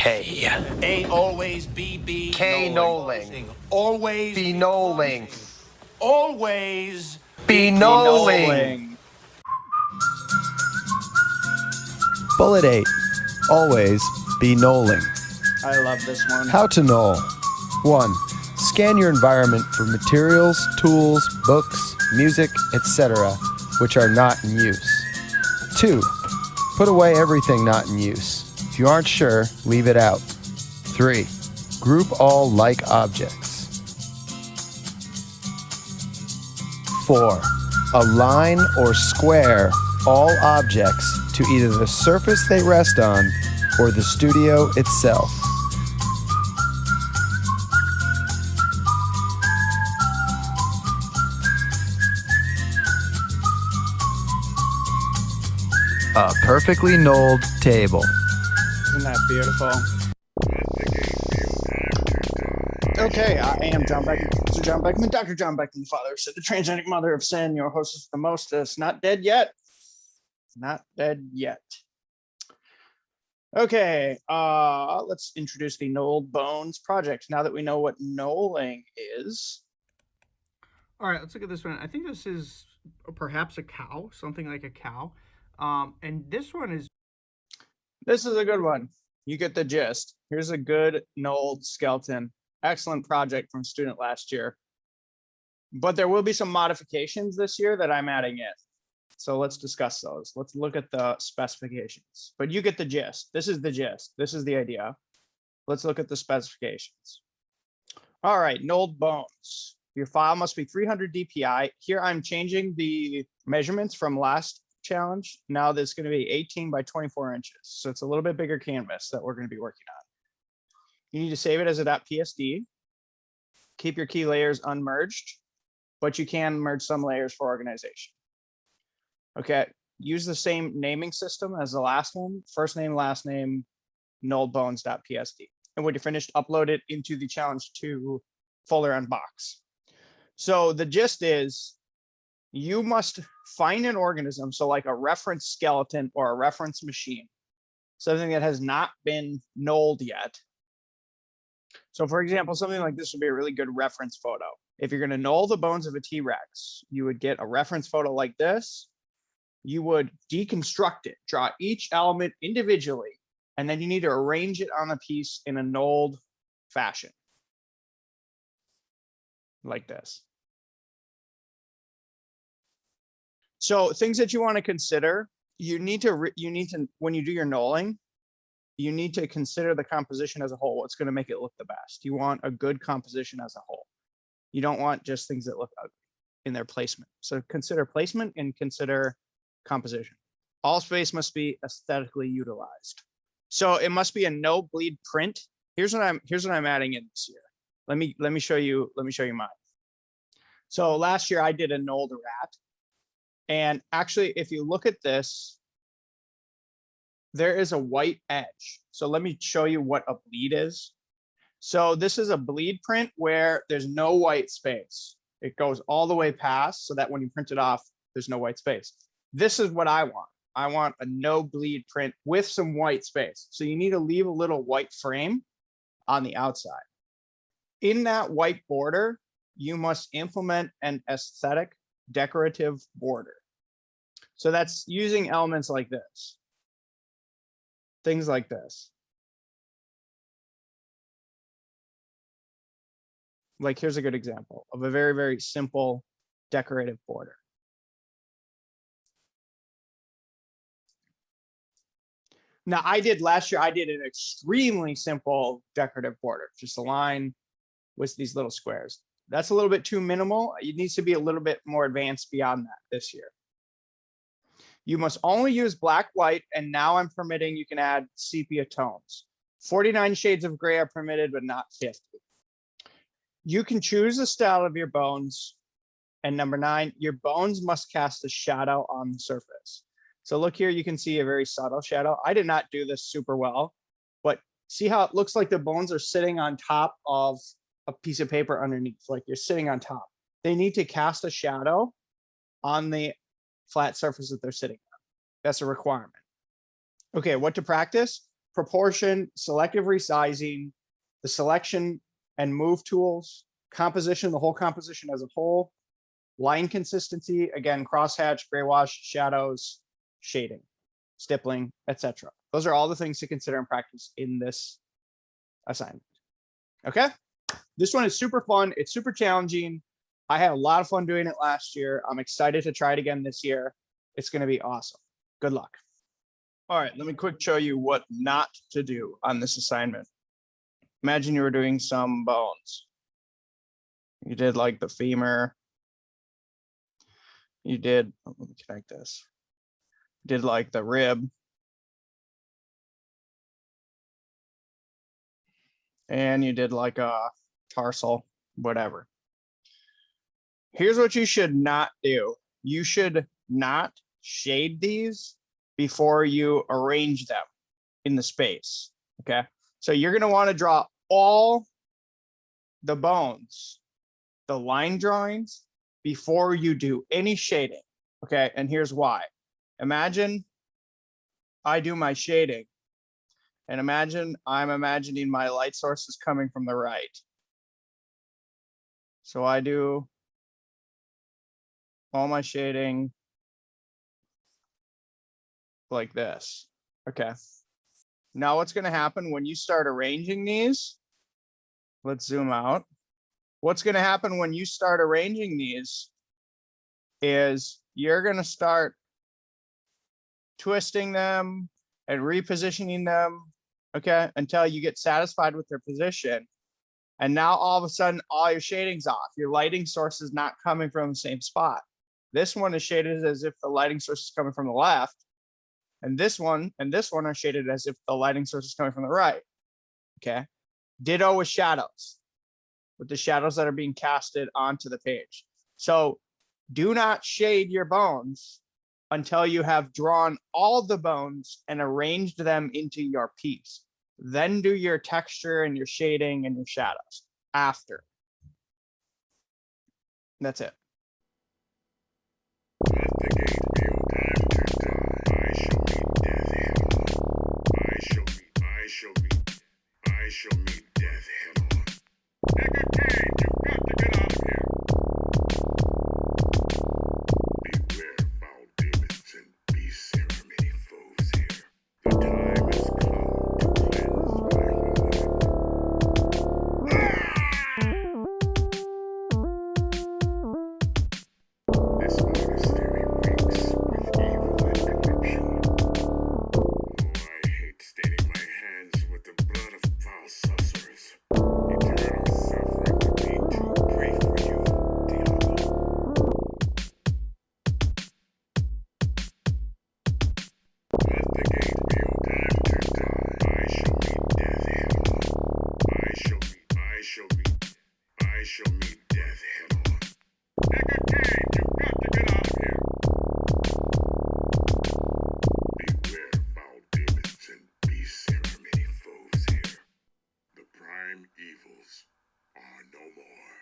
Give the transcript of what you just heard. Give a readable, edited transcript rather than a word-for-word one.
K. A always B. K knolling. Always B knolling. Always B knolling. Bullet 8. Always be knolling. I love this one. How to knoll. 1. Scan your environment for materials, tools, books, music, etc., which are not in use. 2. Put away everything not in use. If you aren't sure, leave it out. 3. Group all like objects. 4. Align or square all objects to either the surface they rest on or the studio itself. A perfectly knolled table. Isn't that beautiful? Okay, I am John Beckman, Professor John Beckman, Dr. John Beckman, the father said the transgenic mother of sin, your hostess, the mostest, not dead yet. Not dead yet. Okay, let's introduce the Knolled Bones project. Now that we know what knolling is. All right, let's look at this one. I think this is perhaps a cow, something like a cow. And this one is. This is a good one. You get the gist. Here's a good knolled skeleton. Excellent project from a student last year. But there will be some modifications this year that I'm adding in. So let's discuss those. Let's look at the specifications. But you get the gist. This is the gist. This is the idea. Let's look at the specifications. All right, knolled bones. Your file must be 300 DPI. Here I'm changing the measurements from last challenge. Now there's going to be 18 by 24 inches. So it's a little bit bigger canvas that we're going to be working on. You need to save it as a .psd. Keep your key layers unmerged, but you can merge some layers for organization. Okay, use the same naming system as the last one. First name, last name, knolledbones.psd. And when you're finished, upload it into the challenge 2 folder on box. So the gist is you must find an organism, so like a reference skeleton or a reference machine, something that has not been knolled yet. So for example, something like this would be a really good reference photo. If you're going to knoll the bones of a T-Rex, you would get a reference photo like this. You would deconstruct it, draw each element individually, and then you need to arrange it on the piece in a knolled fashion. Like this. So things that you want to consider, you need to, when you do your knolling, you need to consider the composition as a whole. What's going to make it look the best? You want a good composition as a whole. You don't want just things that look ugly in their placement. So consider placement and consider composition. All space must be aesthetically utilized. So it must be a no bleed print. Here's what I'm adding in this year. Let me show you mine. So last year I did a knolled rat. And actually, if you look at this, there is a white edge. So let me show you what a bleed is. So this is a bleed print where there's no white space. It goes all the way past so that when you print it off, there's no white space. This is what I want. I want a no bleed print with some white space. So you need to leave a little white frame on the outside. In that white border, you must implement an aesthetic decorative border. So that's using elements like this. Things like this. Like here's a good example of a very, very simple decorative border. Now last year, I did an extremely simple decorative border, just a line with these little squares. That's a little bit too minimal. It needs to be a little bit more advanced beyond that this year. You must only use black, white, and now I'm permitting you can add sepia tones. 49 shades of gray are permitted, but not 50. You can choose the style of your bones. And number 9, your bones must cast a shadow on the surface. So look here, you can see a very subtle shadow. I did not do this super well, but see how it looks like the bones are sitting on top of a piece of paper underneath, like you're sitting on top. They need to cast a shadow on the flat surface that they're sitting on. That's a requirement. Okay, what to practice? proportion, selective resizing, the selection and move tools, composition, the whole composition as a whole, line consistency, again, crosshatch, gray wash, shadows, shading, stippling, etc. Those are all the things to consider and practice in this assignment. Okay, this one is super fun. It's super challenging. I had a lot of fun doing it last year. I'm excited to try it again this year. It's going to be awesome. Good luck. All right, let me quick show you what not to do on this assignment. Imagine you were doing some bones. You did like the femur. You did, let me connect this. Did like the rib. And you did like a tarsal, whatever. Here's what you should not do. You should not shade these before you arrange them in the space, okay? So you're gonna wanna draw all the bones, the line drawings, before you do any shading, okay? And here's why. Imagine I do my shading, and imagine I'm imagining my light source is coming from the right. So I do all my shading like this. Okay. Now what's going to happen when you start arranging these? Let's zoom out. What's going to happen when you start arranging these is you're going to start twisting them and repositioning them, okay, until you get satisfied with their position. And now all of a sudden, all your shading's off. Your lighting source is not coming from the same spot. This one is shaded as if the lighting source is coming from the left. And this one are shaded as if the lighting source is coming from the right. Okay. Ditto with shadows, with the shadows that are being casted onto the page. So do not shade your bones until you have drawn all the bones and arranged them into your piece. Then do your texture and your shading and your shadows after. That's it. Let the gate be time to die. I shall meet death head on. I shall meet death head on. Negate, you've got to get out of here. Beware foul demons and beasts, there are many foes here. The time has come to cleanse my horde. This monastery reeks with evil and corruption. Oh, I hate staining my hands with the blood of foul sorcerers. Eternal suffering would be too great for you, Diablo. Let the gate be time to die. I shall meet death head on. I shall meet death head on. Negate, you've got to get out of here. Beware foul demons and beasts, there are many foes here. The prime evils are no more.